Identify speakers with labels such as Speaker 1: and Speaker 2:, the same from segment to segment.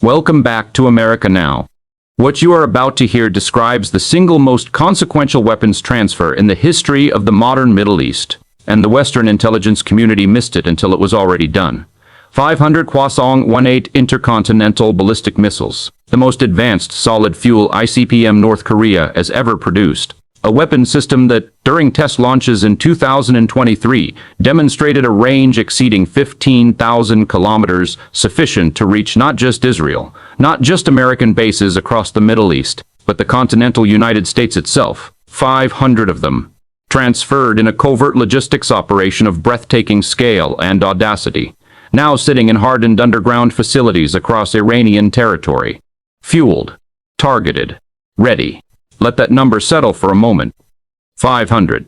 Speaker 1: Welcome back to America Now. What you are about to hear describes the single most consequential weapons transfer in the history of the modern Middle East, and the Western intelligence community missed it until it was already done. 500 Hwasong-18 intercontinental ballistic missiles, the most advanced solid-fuel ICBM North Korea has ever produced. A weapon system that, during test launches in 2023, demonstrated a range exceeding 15,000 kilometers, sufficient to reach not just Israel, not just American bases across the Middle East, but the continental United States itself, 500 of them, transferred in a covert logistics operation of breathtaking scale and audacity, now sitting in hardened underground facilities across Iranian territory. Fueled, targeted, ready. Let that number settle for a moment. 500.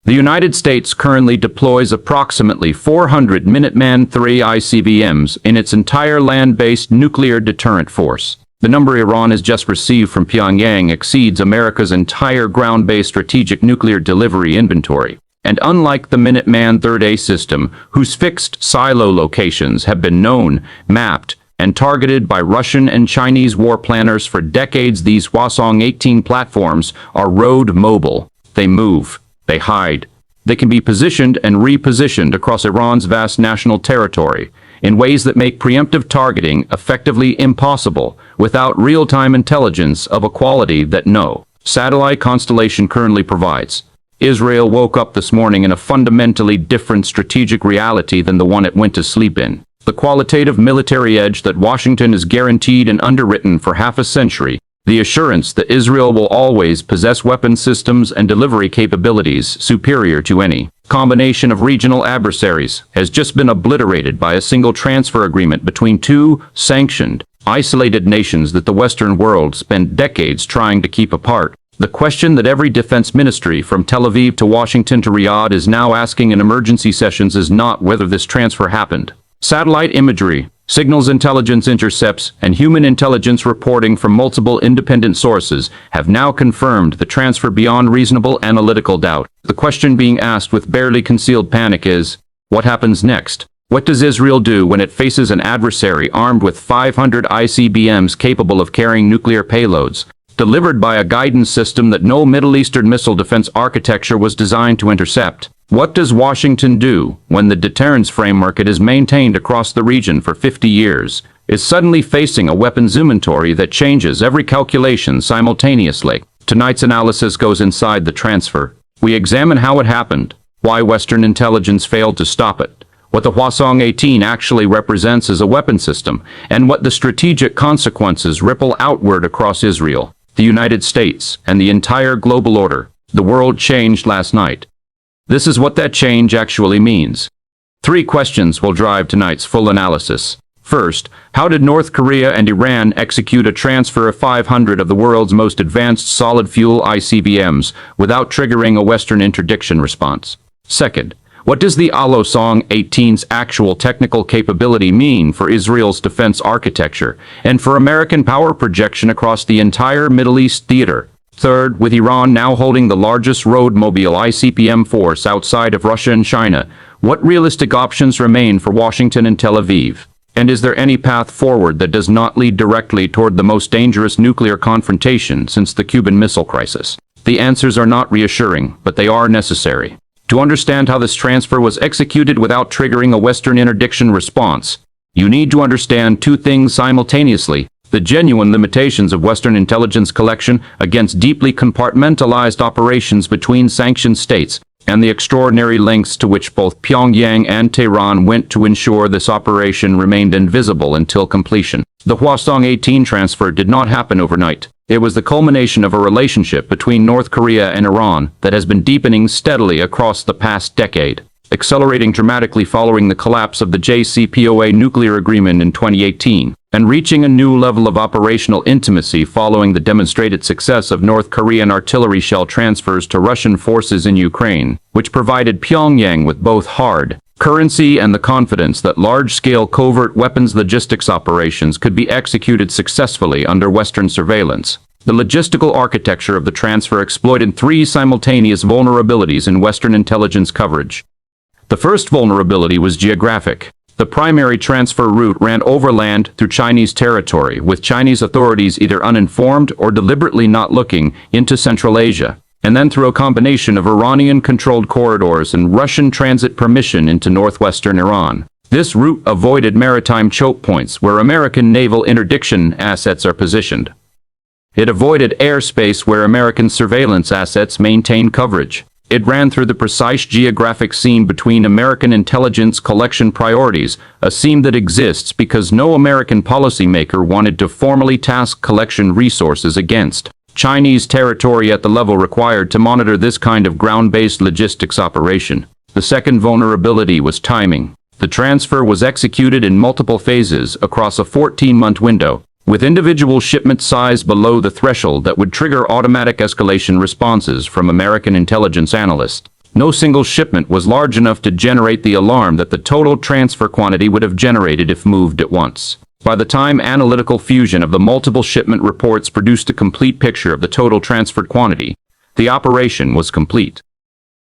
Speaker 1: The United States currently deploys approximately 400 Minuteman III ICBMs in its entire land-based nuclear deterrent force. The number Iran has just received from Pyongyang exceeds America's entire ground-based strategic nuclear delivery inventory. And unlike the Minuteman III-A system, whose fixed silo locations have been known, mapped, and targeted by Russian and Chinese war planners for decades, these Hwasong-18 platforms are road mobile. They move, they hide. They can be positioned and repositioned across Iran's vast national territory in ways that make preemptive targeting effectively impossible without real-time intelligence of a quality that no satellite constellation currently provides. Israel woke up this morning in a fundamentally different strategic reality than the one it went to sleep in. The qualitative military edge that Washington has guaranteed and underwritten for half a century, the assurance that Israel will always possess weapon systems and delivery capabilities superior to any combination of regional adversaries, has just been obliterated by a single transfer agreement between two sanctioned, isolated nations that the Western world spent decades trying to keep apart. The question that every defense ministry from Tel Aviv to Washington to Riyadh is now asking in emergency sessions is not whether this transfer happened. Satellite imagery, signals intelligence intercepts, and human intelligence reporting from multiple independent sources have now confirmed the transfer beyond reasonable analytical doubt. The question being asked with barely concealed panic is, what happens next? What does Israel do when it faces an adversary armed with 500 ICBMs capable of carrying nuclear payloads, delivered by a guidance system that no Middle Eastern missile defense architecture was designed to intercept? What does Washington do when the deterrence framework it has maintained across the region for 50 years is suddenly facing a weapons inventory that changes every calculation simultaneously? Tonight's analysis goes inside the transfer. We examine how it happened, why Western intelligence failed to stop it, what the Hwasong-18 actually represents as a weapon system, and what the strategic consequences ripple outward across Israel, the United States, and the entire global order. The world changed last night. This is what that change actually means. 3 questions will drive tonight's full analysis. First, how did North Korea and Iran execute a transfer of 500 of the world's most advanced solid-fuel ICBMs without triggering a Western interdiction response? Second, what does the Hwasong-18's actual technical capability mean for Israel's defense architecture and for American power projection across the entire Middle East theater? Third, with Iran now holding the largest road-mobile ICBM force outside of Russia and China, what realistic options remain for Washington and Tel Aviv? And is there any path forward that does not lead directly toward the most dangerous nuclear confrontation since the Cuban Missile Crisis? The answers are not reassuring, but they are necessary. To understand how this transfer was executed without triggering a Western interdiction response, you need to understand 2 things simultaneously: the genuine limitations of Western intelligence collection against deeply compartmentalized operations between sanctioned states, and the extraordinary lengths to which both Pyongyang and Tehran went to ensure this operation remained invisible until completion. The Hwasong-18 transfer did not happen overnight. It was the culmination of a relationship between North Korea and Iran that has been deepening steadily across the past decade, accelerating dramatically following the collapse of the JCPOA nuclear agreement in 2018, and reaching a new level of operational intimacy following the demonstrated success of North Korean artillery shell transfers to Russian forces in Ukraine, which provided Pyongyang with both hard currency and the confidence that large-scale covert weapons logistics operations could be executed successfully under Western surveillance. The logistical architecture of the transfer exploited 3 simultaneous vulnerabilities in Western intelligence coverage. The first vulnerability was geographic. The primary transfer route ran overland through Chinese territory, with Chinese authorities either uninformed or deliberately not looking into Central Asia, and then through a combination of Iranian-controlled corridors and Russian transit permission into northwestern Iran. This route avoided maritime choke points where American naval interdiction assets are positioned. It avoided airspace where American surveillance assets maintain coverage. It ran through the precise geographic seam between American intelligence collection priorities, a seam that exists because no American policymaker wanted to formally task collection resources against Chinese territory at the level required to monitor this kind of ground-based logistics operation. The second vulnerability was timing. The transfer was executed in multiple phases across a 14-month window, with individual shipment size below the threshold that would trigger automatic escalation responses from American intelligence analysts. No single shipment was large enough to generate the alarm that the total transfer quantity would have generated if moved at once. By the time analytical fusion of the multiple shipment reports produced a complete picture of the total transferred quantity, the operation was complete.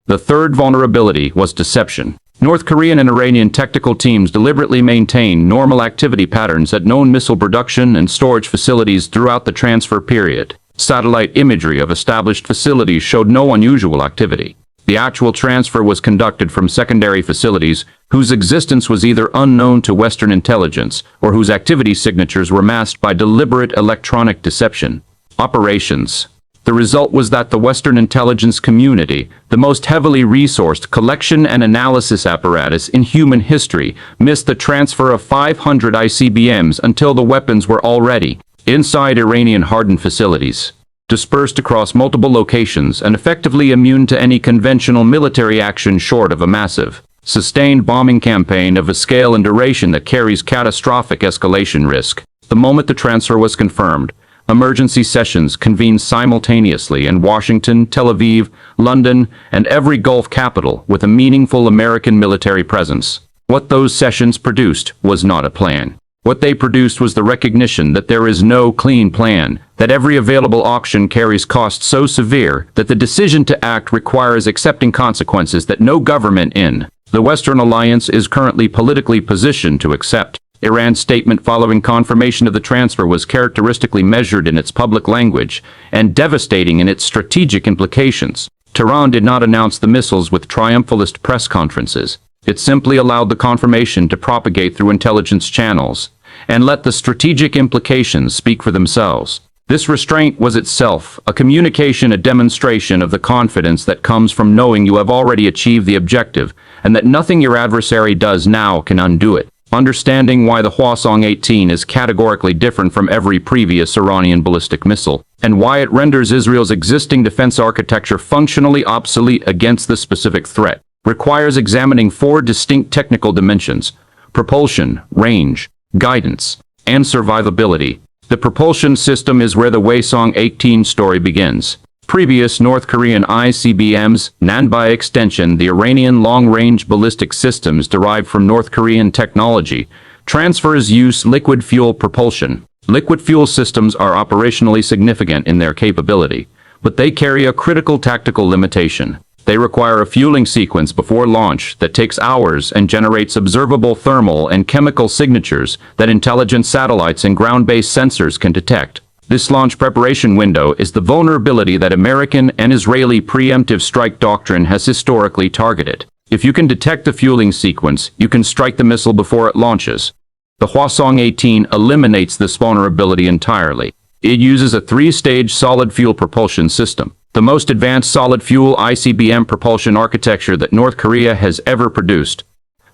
Speaker 1: The third vulnerability was deception. North Korean and Iranian technical teams deliberately maintained normal activity patterns at known missile production and storage facilities throughout the transfer period. Satellite imagery of established facilities showed no unusual activity. The actual transfer was conducted from secondary facilities whose existence was either unknown to Western intelligence or whose activity signatures were masked by deliberate electronic deception. Operations. The result was that the Western intelligence community, the most heavily resourced collection and analysis apparatus in human history, missed the transfer of 500 ICBMs until the weapons were already inside Iranian-hardened facilities, dispersed across multiple locations and effectively immune to any conventional military action short of a massive, sustained bombing campaign of a scale and duration that carries catastrophic escalation risk. The moment the transfer was confirmed, emergency sessions convened simultaneously in Washington, Tel Aviv, London, and every Gulf capital with a meaningful American military presence. What those sessions produced was not a plan. What they produced was the recognition that there is no clean plan, that every available option carries costs so severe that the decision to act requires accepting consequences that no government in the Western alliance is currently politically positioned to accept. Iran's statement following confirmation of the transfer was characteristically measured in its public language and devastating in its strategic implications. Tehran did not announce the missiles with triumphalist press conferences. It simply allowed the confirmation to propagate through intelligence channels and let the strategic implications speak for themselves. This restraint was itself a communication, a demonstration of the confidence that comes from knowing you have already achieved the objective and that nothing your adversary does now can undo it. Understanding why the Hwasong-18 is categorically different from every previous Iranian ballistic missile, and why it renders Israel's existing defense architecture functionally obsolete against this specific threat, requires examining four distinct technical dimensions: propulsion, range, guidance, and survivability. The propulsion system is where the Hwasong-18 story begins. Previous North Korean ICBMs, and by extension the Iranian long-range ballistic systems derived from North Korean technology, transfers use liquid fuel propulsion. Liquid fuel systems are operationally significant in their capability, but they carry a critical tactical limitation. They require a fueling sequence before launch that takes hours and generates observable thermal and chemical signatures that intelligence satellites and ground-based sensors can detect. This launch preparation window is the vulnerability that American and Israeli preemptive strike doctrine has historically targeted. If you can detect the fueling sequence, you can strike the missile before it launches. The Hwasong-18 eliminates this vulnerability entirely. It uses a three-stage solid fuel propulsion system, the most advanced solid fuel ICBM propulsion architecture that North Korea has ever produced.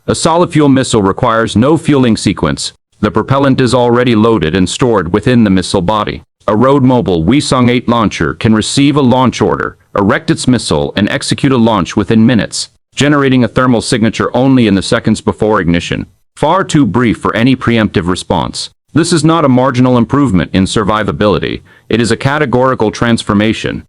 Speaker 1: A solid fuel missile requires no fueling sequence. The propellant is already loaded and stored within the missile body. A road-mobile Hwasong-8 launcher can receive a launch order, erect its missile, and execute a launch within minutes, generating a thermal signature only in the seconds before ignition. Far too brief for any preemptive response. This is not a marginal improvement in survivability. It is a categorical transformation.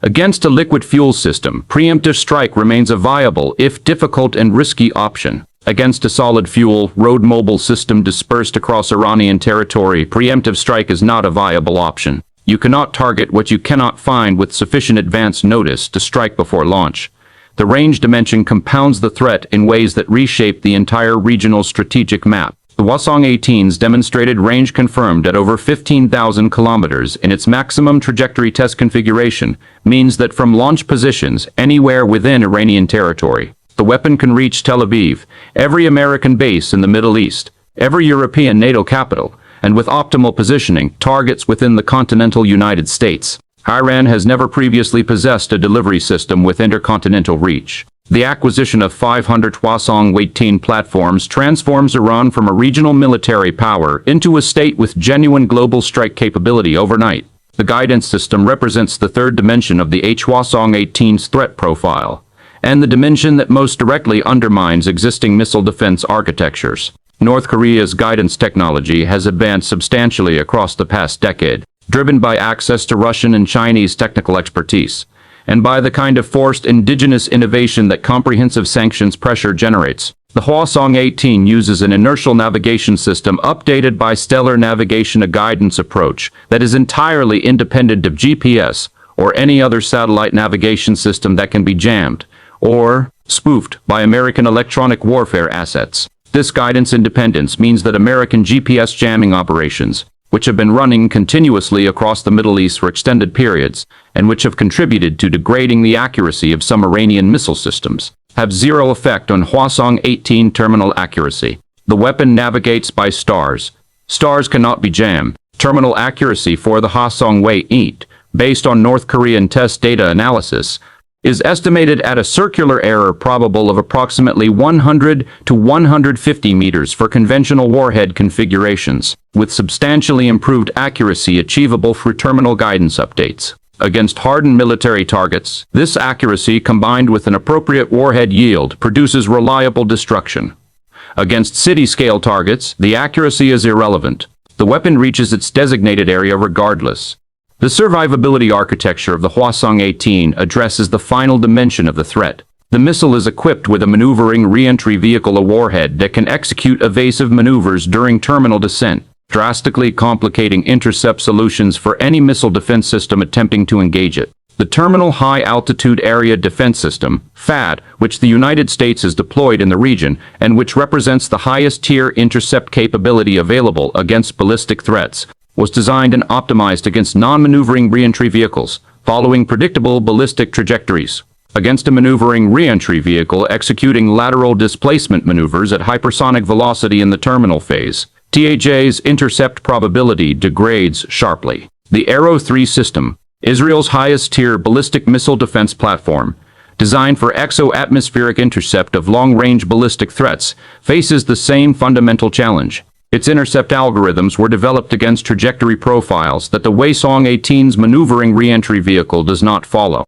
Speaker 1: Against a liquid fuel system, preemptive strike remains a viable, if difficult and risky, option. Against a solid fuel, road-mobile system dispersed across Iranian territory, preemptive strike is not a viable option. You cannot target what you cannot find with sufficient advance notice to strike before launch. the range dimension compounds the threat in ways that reshape the entire regional strategic map. The Hwasong-18's demonstrated range confirmed at over 15,000 kilometers in its maximum trajectory test configuration means that from launch positions anywhere within Iranian territory, the weapon can reach Tel Aviv, every American base in the Middle East, every European NATO capital, and with optimal positioning, targets within the continental United States. Iran has never previously possessed a delivery system with intercontinental reach. The acquisition of 500 Hwasong-18 platforms transforms Iran from a regional military power into a state with genuine global strike capability overnight. The guidance system represents the third dimension of the Hwasong-18's threat profile, and the dimension that most directly undermines existing missile defense architectures. North Korea's guidance technology has advanced substantially across the past decade, driven by access to Russian and Chinese technical expertise, and by the kind of forced indigenous innovation that comprehensive sanctions pressure generates. The Hwasong-18 uses an inertial navigation system updated by stellar navigation, a guidance approach that is entirely independent of GPS or any other satellite navigation system that can be jammed or spoofed by American electronic warfare assets. This guidance independence means that American GPS jamming operations, which have been running continuously across the Middle East for extended periods, and which have contributed to degrading the accuracy of some Iranian missile systems, have zero effect on Hwasong-18 terminal accuracy. The weapon navigates by stars. Stars cannot be jammed. Terminal accuracy for the Hwasong-18, based on North Korean test data analysis, is estimated at a circular error probable of approximately 100 to 150 meters for conventional warhead configurations, with substantially improved accuracy achievable through terminal guidance updates. Against hardened military targets, this accuracy combined with an appropriate warhead yield produces reliable destruction. Against city-scale targets, the accuracy is irrelevant. The weapon reaches its designated area regardless. The survivability architecture of the Hwasong-18 addresses the final dimension of the threat. The missile is equipped with a maneuvering re-entry vehicle, a warhead that can execute evasive maneuvers during terminal descent, drastically complicating intercept solutions for any missile defense system attempting to engage it. The Terminal High Altitude Area Defense System, THAAD, which the United States has deployed in the region and which represents the highest tier intercept capability available against ballistic threats, was designed and optimized against non-maneuvering re-entry vehicles, following predictable ballistic trajectories. Against a maneuvering re-entry vehicle executing lateral displacement maneuvers at hypersonic velocity in the terminal phase, THA's intercept probability degrades sharply. The Arrow 3 system, Israel's highest-tier ballistic missile defense platform, designed for exo-atmospheric intercept of long-range ballistic threats, faces the same fundamental challenge. Its intercept algorithms were developed against trajectory profiles that the Hwasong-18's maneuvering re-entry vehicle does not follow.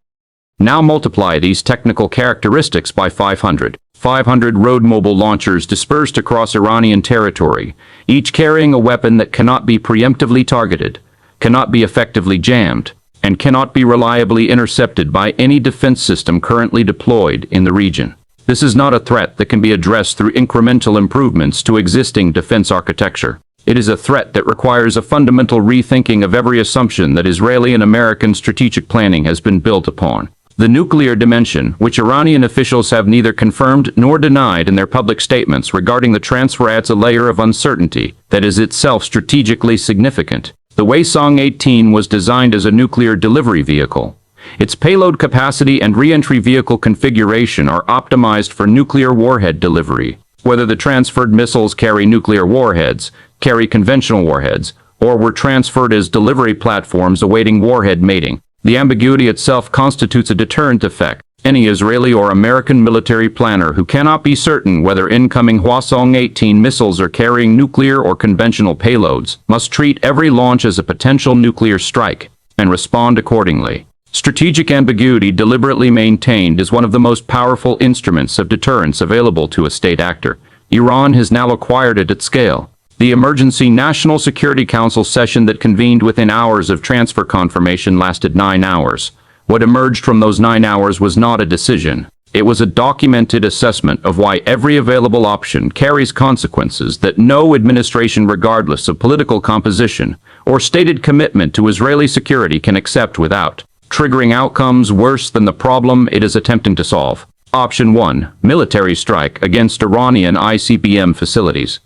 Speaker 1: Now multiply these technical characteristics by 500. 500 road-mobile launchers dispersed across Iranian territory, each carrying a weapon that cannot be preemptively targeted, cannot be effectively jammed, and cannot be reliably intercepted by any defense system currently deployed in the region. This is not a threat that can be addressed through incremental improvements to existing defense architecture. It is a threat that requires a fundamental rethinking of every assumption that Israeli and American strategic planning has been built upon. The nuclear dimension, which Iranian officials have neither confirmed nor denied in their public statements regarding the transfer, adds a layer of uncertainty that is itself strategically significant. The Hwasong-18 was designed as a nuclear delivery vehicle. Its payload capacity and re-entry vehicle configuration are optimized for nuclear warhead delivery. Whether the transferred missiles carry nuclear warheads, carry conventional warheads, or were transferred as delivery platforms awaiting warhead mating, the ambiguity itself constitutes a deterrent effect. Any Israeli or American military planner who cannot be certain whether incoming Hwasong-18 missiles are carrying nuclear or conventional payloads must treat every launch as a potential nuclear strike and respond accordingly. Strategic ambiguity deliberately maintained is one of the most powerful instruments of deterrence available to a state actor. Iran has now acquired it at scale. The emergency National Security Council session that convened within hours of transfer confirmation lasted 9 hours. What emerged from those 9 hours was not a decision. It was a documented assessment of why every available option carries consequences that no administration, regardless of political composition or stated commitment to Israeli security, can accept without triggering outcomes worse than the problem it is attempting to solve. Option 1. Military strike against Iranian ICBM facilities.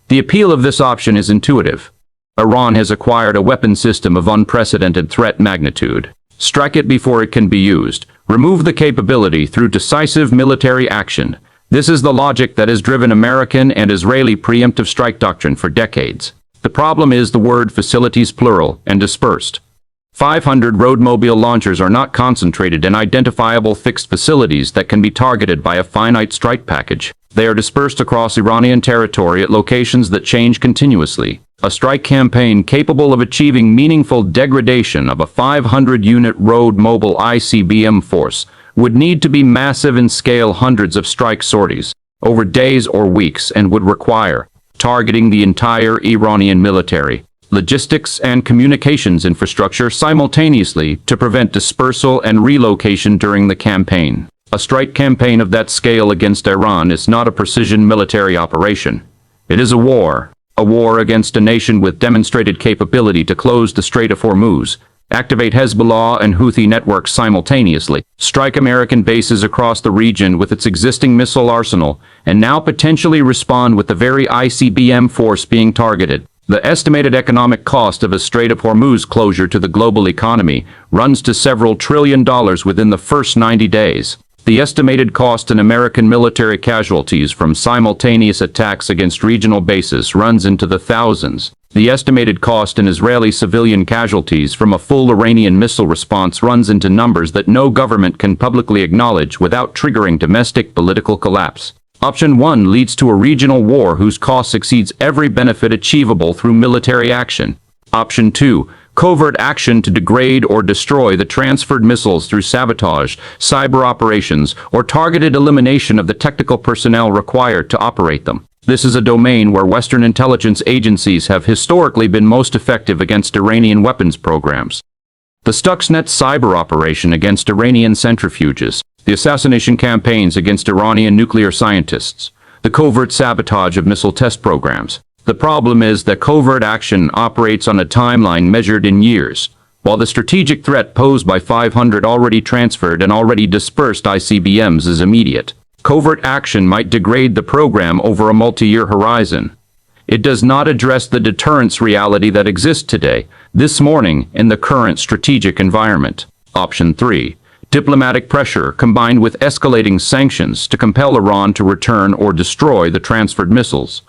Speaker 1: The appeal of this option is intuitive. Iran has acquired a weapon system of unprecedented threat magnitude. Strike it before it can be used. Remove the capability through decisive military action. This is the logic that has driven American and Israeli preemptive strike doctrine for decades. The problem is the word facilities plural and dispersed. 500 roadmobile launchers are not concentrated in identifiable fixed facilities that can be targeted by a finite strike package. They are dispersed across Iranian territory at locations that change continuously. A strike campaign capable of achieving meaningful degradation of a 500-unit road mobile ICBM force would need to be massive in scale, hundreds of strike sorties over days or weeks, and would require targeting the entire Iranian military, logistics and communications infrastructure simultaneously to prevent dispersal and relocation during the campaign. A strike campaign of that scale against Iran is not a precision military operation. It is a war against a nation with demonstrated capability to close the Strait of Hormuz, activate Hezbollah and Houthi networks simultaneously, strike American bases across the region with its existing missile arsenal, and now potentially respond with the very ICBM force being targeted. The estimated economic cost of a Strait of Hormuz closure to the global economy runs to several $1 trillion within the first 90 days. The estimated cost in American military casualties from simultaneous attacks against regional bases runs into the thousands. The estimated cost in Israeli civilian casualties from a full Iranian missile response runs into numbers that no government can publicly acknowledge without triggering domestic political collapse. Option 1 leads to a regional war whose cost exceeds every benefit achievable through military action. Option 2. Covert action to degrade or destroy the transferred missiles through sabotage, cyber operations, or targeted elimination of the technical personnel required to operate them. This is a domain where Western intelligence agencies have historically been most effective against Iranian weapons programs. The Stuxnet cyber operation against Iranian centrifuges, the assassination campaigns against Iranian nuclear scientists, the covert sabotage of missile test programs. The problem is that covert action operates on a timeline measured in years, while the strategic threat posed by 500 already transferred and already dispersed ICBMs is immediate. Covert action might degrade the program over a multi-year horizon. It does not address the deterrence reality that exists today, this morning, in the current strategic environment. Option 3. Diplomatic pressure combined with escalating sanctions to compel Iran to return or destroy the transferred missiles.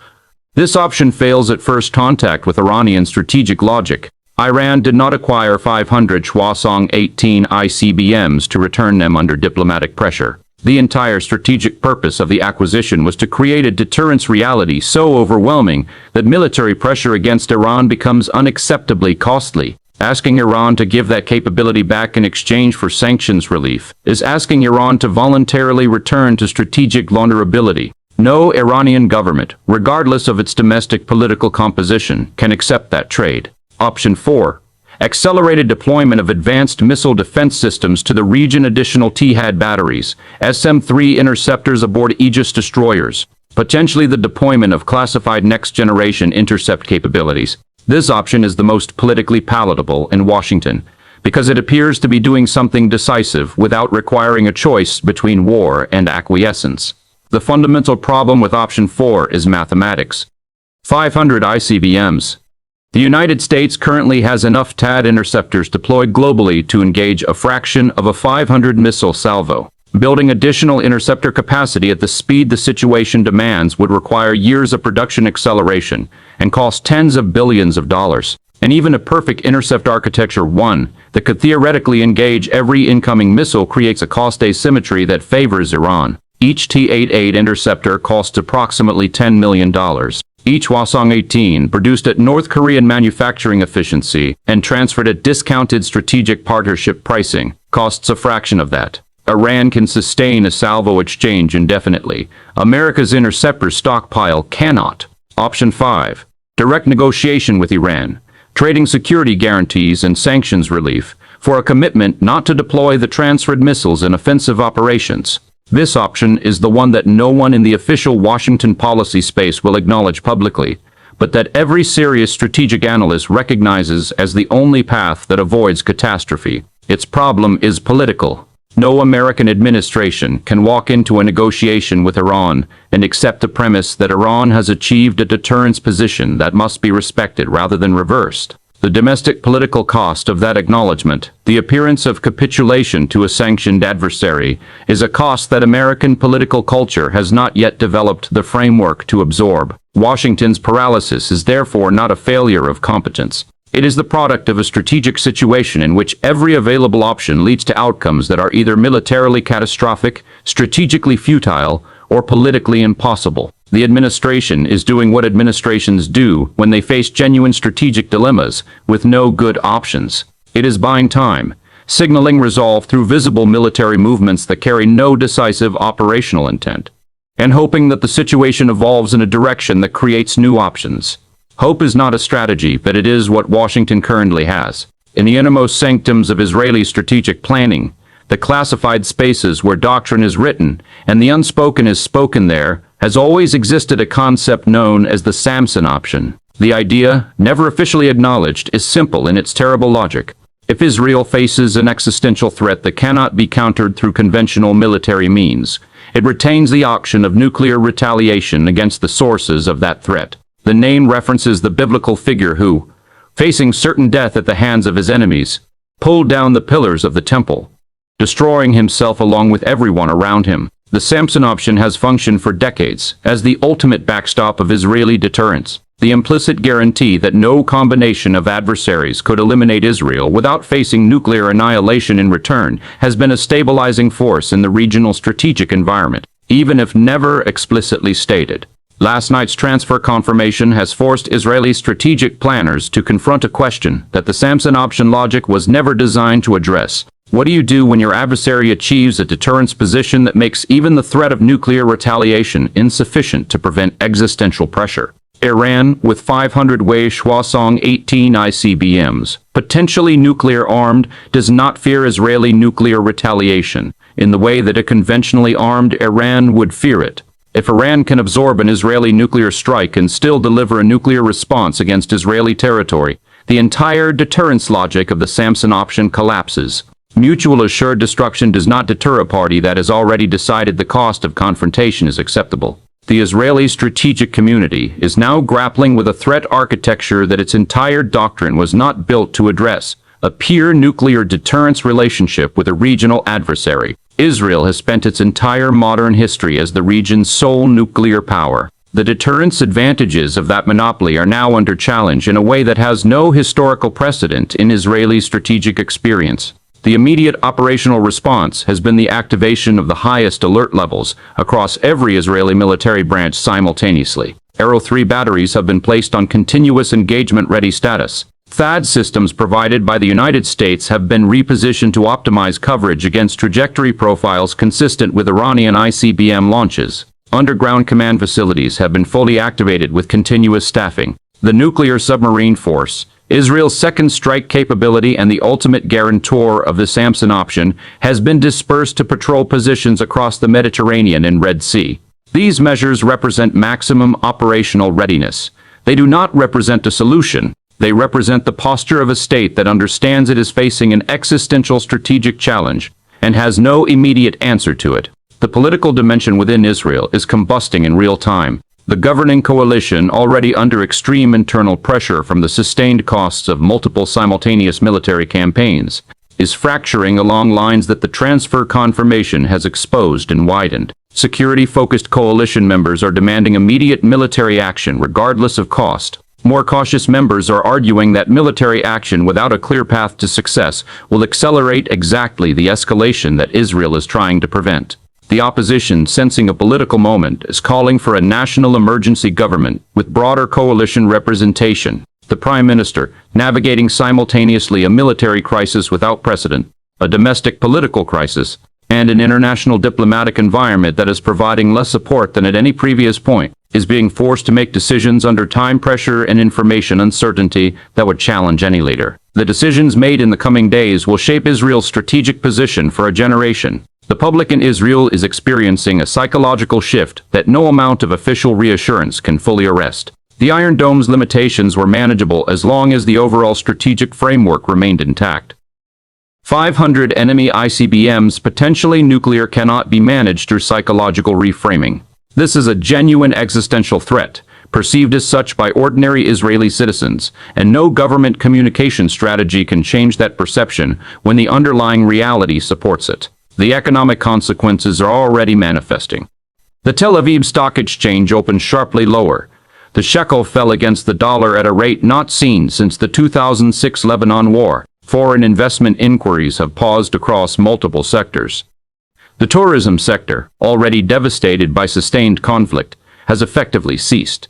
Speaker 1: This option fails at first contact with Iranian strategic logic. Iran did not acquire 500 Hwasong-18 ICBMs to return them under diplomatic pressure. The entire strategic purpose of the acquisition was to create a deterrence reality so overwhelming that military pressure against Iran becomes unacceptably costly. Asking Iran to give that capability back in exchange for sanctions relief is asking Iran to voluntarily return to strategic vulnerability. No Iranian government, regardless of its domestic political composition, can accept that trade. Option 4. Accelerated deployment of advanced missile defense systems to the region. Additional THAAD batteries, SM-3 interceptors aboard Aegis destroyers, potentially the deployment of classified next-generation intercept capabilities. This option is the most politically palatable in Washington, because it appears to be doing something decisive without requiring a choice between war and acquiescence. The fundamental problem with option 4 is mathematics. 500 ICBMs. The United States currently has enough THAAD interceptors deployed globally to engage a fraction of a 500 missile salvo. Building additional interceptor capacity at the speed the situation demands would require years of production acceleration and cost tens of billions of dollars. And even a perfect intercept architecture, one that could theoretically engage every incoming missile, creates a cost asymmetry that favors Iran. Each T-88 interceptor costs approximately $10 million. Each Hwasong-18, produced at North Korean manufacturing efficiency and transferred at discounted strategic partnership pricing, costs a fraction of that. Iran can sustain a salvo exchange indefinitely. America's interceptor stockpile cannot. Option 5. Direct negotiation with Iran, trading security guarantees and sanctions relief for a commitment not to deploy the transferred missiles in offensive operations. This option is the one that no one in the official Washington policy space will acknowledge publicly, but that every serious strategic analyst recognizes as the only path that avoids catastrophe. Its problem is political. No American administration can walk into a negotiation with Iran and accept the premise that Iran has achieved a deterrence position that must be respected rather than reversed. The domestic political cost of that acknowledgement, the appearance of capitulation to a sanctioned adversary, is a cost that American political culture has not yet developed the framework to absorb. Washington's paralysis is therefore not a failure of competence. It is the product of a strategic situation in which every available option leads to outcomes that are either militarily catastrophic, strategically futile, or politically impossible. The administration is doing what administrations do when they face genuine strategic dilemmas with no good options. It is buying time, signaling resolve through visible military movements that carry no decisive operational intent, and hoping that the situation evolves in a direction that creates new options. Hope is not a strategy, but it is what Washington currently has. In the innermost sanctums of Israeli strategic planning, the classified spaces where doctrine is written and the unspoken is spoken, there has always existed a concept known as the Samson option. The idea, never officially acknowledged, is simple in its terrible logic. If Israel faces an existential threat that cannot be countered through conventional military means, it retains the option of nuclear retaliation against the sources of that threat. The name references the biblical figure who, facing certain death at the hands of his enemies, pulled down the pillars of the temple, destroying himself along with everyone around him. The Samson option has functioned for decades as the ultimate backstop of Israeli deterrence. The implicit guarantee that no combination of adversaries could eliminate Israel without facing nuclear annihilation in return has been a stabilizing force in the regional strategic environment, even if never explicitly stated. Last night's transfer confirmation has forced Israeli strategic planners to confront a question that the Samson option logic was never designed to address. What do you do when your adversary achieves a deterrence position that makes even the threat of nuclear retaliation insufficient to prevent existential pressure? Iran, with 500 Hwasong-18 ICBMs, potentially nuclear-armed, does not fear Israeli nuclear retaliation in the way that a conventionally armed Iran would fear it. If Iran can absorb an Israeli nuclear strike and still deliver a nuclear response against Israeli territory, the entire deterrence logic of the Samson option collapses. Mutual assured destruction does not deter a party that has already decided the cost of confrontation is acceptable. The Israeli strategic community is now grappling with a threat architecture that its entire doctrine was not built to address: a pure nuclear deterrence relationship with a regional adversary. Israel has spent its entire modern history as the region's sole nuclear power. The deterrence advantages of that monopoly are now under challenge in a way that has no historical precedent in Israeli strategic experience. The immediate operational response has been the activation of the highest alert levels across every Israeli military branch simultaneously. Arrow 3 batteries have been placed on continuous engagement-ready status. THAAD systems provided by the United States have been repositioned to optimize coverage against trajectory profiles consistent with Iranian ICBM launches. Underground command facilities have been fully activated with continuous staffing. The nuclear submarine force, Israel's second strike capability and the ultimate guarantor of the Samson option, has been dispersed to patrol positions across the Mediterranean and Red Sea. These measures represent maximum operational readiness. They do not represent a solution. They represent the posture of a state that understands it is facing an existential strategic challenge and has no immediate answer to it. The political dimension within Israel is combusting in real time. The governing coalition, already under extreme internal pressure from the sustained costs of multiple simultaneous military campaigns, is fracturing along lines that the transfer confirmation has exposed and widened. Security-focused coalition members are demanding immediate military action regardless of cost. More cautious members are arguing that military action without a clear path to success will accelerate exactly the escalation that Israel is trying to prevent. The opposition, sensing a political moment, is calling for a national emergency government with broader coalition representation. The Prime Minister, navigating simultaneously a military crisis without precedent, a domestic political crisis, and an international diplomatic environment that is providing less support than at any previous point, is being forced to make decisions under time pressure and information uncertainty that would challenge any leader. The decisions made in the coming days will shape Israel's strategic position for a generation. The public in Israel is experiencing a psychological shift that no amount of official reassurance can fully arrest. The Iron Dome's limitations were manageable as long as the overall strategic framework remained intact. 500 enemy ICBMs potentially nuclear cannot be managed through psychological reframing. This is a genuine existential threat, perceived as such by ordinary Israeli citizens, and no government communication strategy can change that perception when the underlying reality supports it. The economic consequences are already manifesting. The Tel Aviv Stock Exchange opened sharply lower. The shekel fell against the dollar at a rate not seen since the 2006 Lebanon War. Foreign investment inquiries have paused across multiple sectors. The tourism sector, already devastated by sustained conflict, has effectively ceased.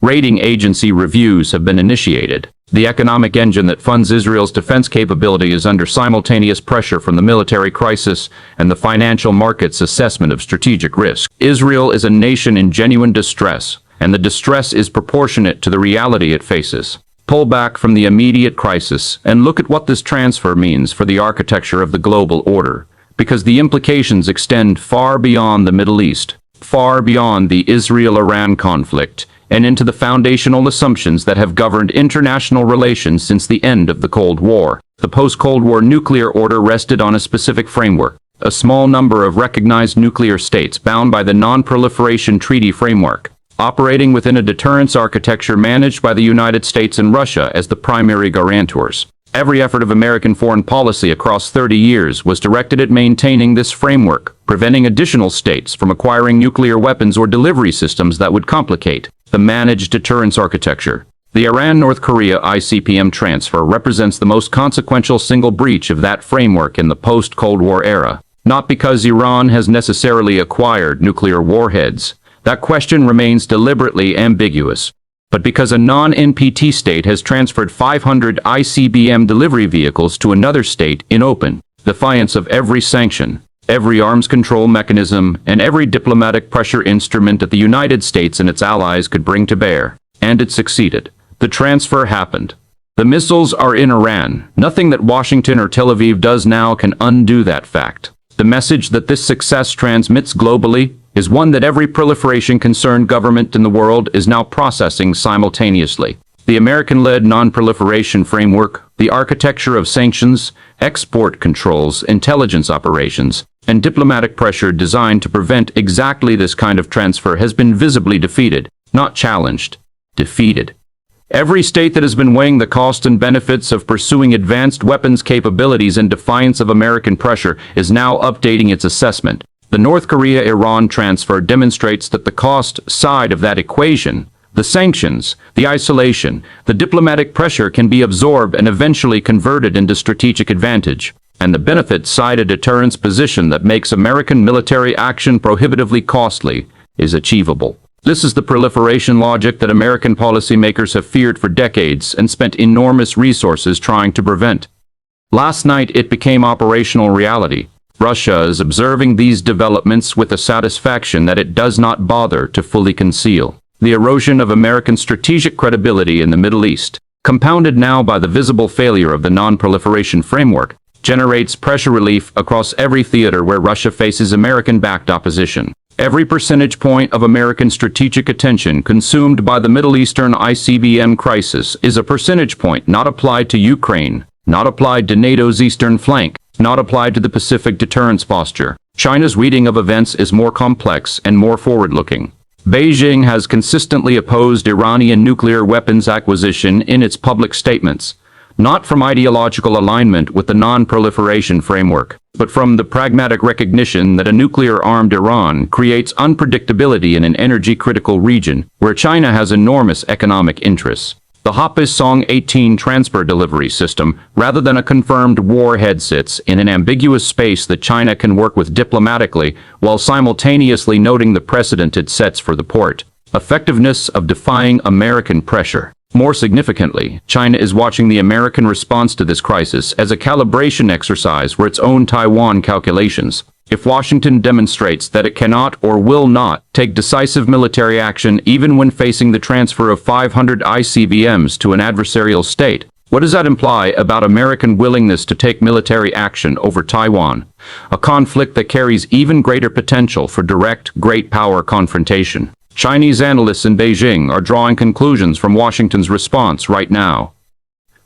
Speaker 1: Rating agency reviews have been initiated. The economic engine that funds Israel's defense capability is under simultaneous pressure from the military crisis and the financial market's assessment of strategic risk. Israel is a nation in genuine distress, and the distress is proportionate to the reality it faces. Pull back from the immediate crisis and look at what this transfer means for the architecture of the global order, because the implications extend far beyond the Middle East, far beyond the Israel-Iran conflict, and into the foundational assumptions that have governed international relations since the end of the Cold War. The post-Cold War nuclear order rested on a specific framework, a small number of recognized nuclear states bound by the Non-Proliferation Treaty framework, operating within a deterrence architecture managed by the United States and Russia as the primary guarantors. Every effort of American foreign policy across 30 years was directed at maintaining this framework, preventing additional states from acquiring nuclear weapons or delivery systems that would complicate the managed deterrence architecture. The Iran-North Korea ICBM transfer represents the most consequential single breach of that framework in the post-Cold War era. Not because Iran has necessarily acquired nuclear warheads. That question remains deliberately ambiguous. But because a non-NPT state has transferred 500 ICBM delivery vehicles to another state in open defiance of every sanction, every arms control mechanism, and every diplomatic pressure instrument that the United States and its allies could bring to bear. And it succeeded. The transfer happened. The missiles are in Iran. Nothing that Washington or Tel Aviv does now can undo that fact. The message that this success transmits globally is one that every proliferation-concerned government in the world is now processing simultaneously. The American-led non-proliferation framework, the architecture of sanctions, export controls, intelligence operations, and diplomatic pressure designed to prevent exactly this kind of transfer has been visibly defeated, not challenged, defeated. Every state that has been weighing the cost and benefits of pursuing advanced weapons capabilities in defiance of American pressure is now updating its assessment. The North Korea-Iran transfer demonstrates that the cost side of that equation, the sanctions, the isolation, the diplomatic pressure can be absorbed and eventually converted into strategic advantage, and the benefit side, a deterrence position that makes American military action prohibitively costly, is achievable. This is the proliferation logic that American policymakers have feared for decades and spent enormous resources trying to prevent. Last night it became operational reality. Russia is observing these developments with a satisfaction that it does not bother to fully conceal. The erosion of American strategic credibility in the Middle East, compounded now by the visible failure of the non-proliferation framework, generates pressure relief across every theater where Russia faces American-backed opposition. Every percentage point of American strategic attention consumed by the Middle Eastern ICBM crisis is a percentage point not applied to Ukraine, not applied to NATO's eastern flank, not applied to the Pacific deterrence posture. China's reading of events is more complex and more forward-looking. Beijing has consistently opposed Iranian nuclear weapons acquisition in its public statements, not from ideological alignment with the non-proliferation framework, but from the pragmatic recognition that a nuclear-armed Iran creates unpredictability in an energy-critical region where China has enormous economic interests. The Hapis-Song-18 transfer delivery system, rather than a confirmed warhead, sits in an ambiguous space that China can work with diplomatically while simultaneously noting the precedent it sets for the port. Effectiveness of defying American pressure. More significantly, China is watching the American response to this crisis as a calibration exercise for its own Taiwan calculations. If Washington demonstrates that it cannot or will not take decisive military action even when facing the transfer of 500 ICBMs to an adversarial state, what does that imply about American willingness to take military action over Taiwan, a conflict that carries even greater potential for direct, great power confrontation? Chinese analysts in Beijing are drawing conclusions from Washington's response right now.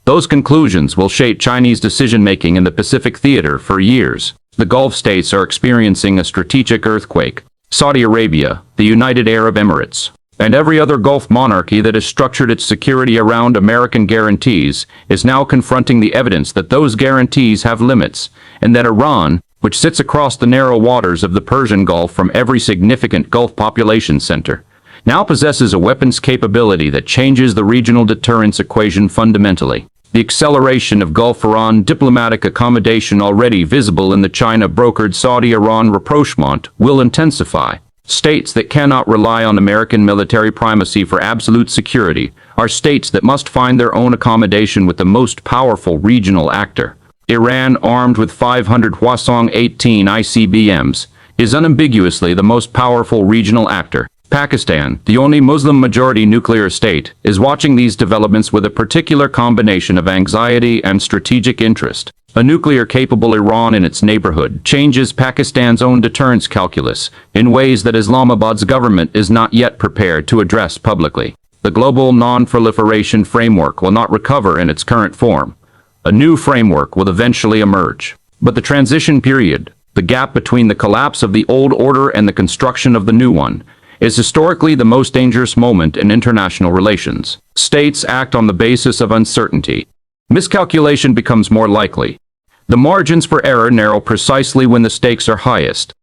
Speaker 1: Those conclusions will shape Chinese decision-making in the Pacific theater for years. The Gulf states are experiencing a strategic earthquake. Saudi Arabia, the United Arab Emirates, and every other Gulf monarchy that has structured its security around American guarantees is now confronting the evidence that those guarantees have limits, and that Iran, which sits across the narrow waters of the Persian Gulf from every significant Gulf population center, now possesses a weapons capability that changes the regional deterrence equation fundamentally. The acceleration of Gulf-Iran diplomatic accommodation already visible in the China-brokered Saudi-Iran rapprochement will intensify. States that cannot rely on American military primacy for absolute security are states that must find their own accommodation with the most powerful regional actor. Iran, armed with 500 Hwasong-18 ICBMs, is unambiguously the most powerful regional actor. Pakistan, the only Muslim-majority nuclear state, is watching these developments with a particular combination of anxiety and strategic interest. A nuclear-capable Iran in its neighborhood changes Pakistan's own deterrence calculus in ways that Islamabad's government is not yet prepared to address publicly. The global non-proliferation framework will not recover in its current form. A new framework will eventually emerge. But the transition period, the gap between the collapse of the old order and the construction of the new one, is historically the most dangerous moment in international relations. States act on the basis of uncertainty. Miscalculation becomes more likely. The margins for error narrow precisely when the stakes are highest.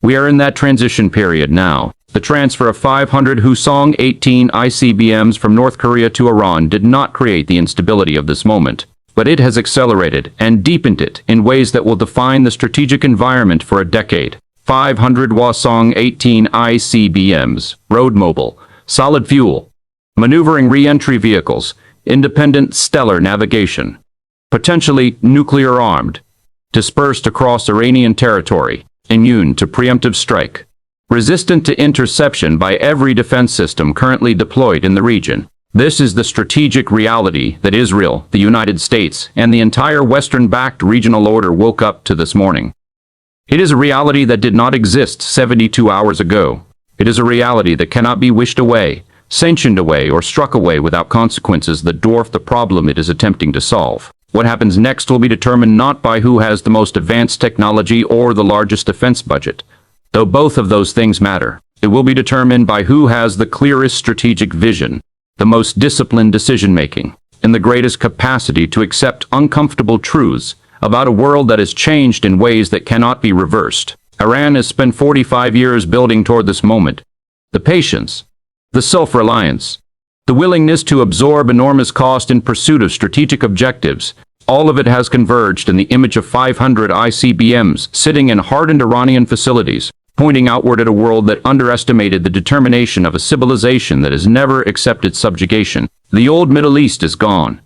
Speaker 1: We are in that transition period now. The transfer of 500 Hwasong-18 ICBMs from North Korea to Iran did not create the instability of this moment, but it has accelerated and deepened it in ways that will define the strategic environment for a decade. 500 Hwasong-18 ICBMs, road mobile, solid fuel, maneuvering re-entry vehicles, independent stellar navigation, potentially nuclear-armed, dispersed across Iranian territory, immune to preemptive strike, resistant to interception by every defense system currently deployed in the region. This is the strategic reality that Israel, the United States, and the entire Western-backed regional order woke up to this morning. It is a reality that did not exist 72 hours ago. It is a reality that cannot be wished away, sanctioned away, or struck away without consequences that dwarf the problem it is attempting to solve. What happens next will be determined not by who has the most advanced technology or the largest defense budget, though both of those things matter. It will be determined by who has the clearest strategic vision, the most disciplined decision-making, and the greatest capacity to accept uncomfortable truths about a world that has changed in ways that cannot be reversed. Iran has spent 45 years building toward this moment. The patience, the self-reliance, the willingness to absorb enormous cost in pursuit of strategic objectives, all of it has converged in the image of 500 ICBMs sitting in hardened Iranian facilities, pointing outward at a world that underestimated the determination of a civilization that has never accepted subjugation. The old Middle East is gone.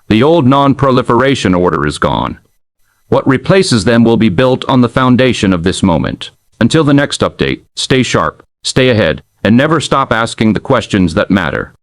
Speaker 1: The old non-proliferation order is gone. What replaces them will be built on the foundation of this moment. Until the next update, stay sharp, stay ahead, and never stop asking the questions that matter.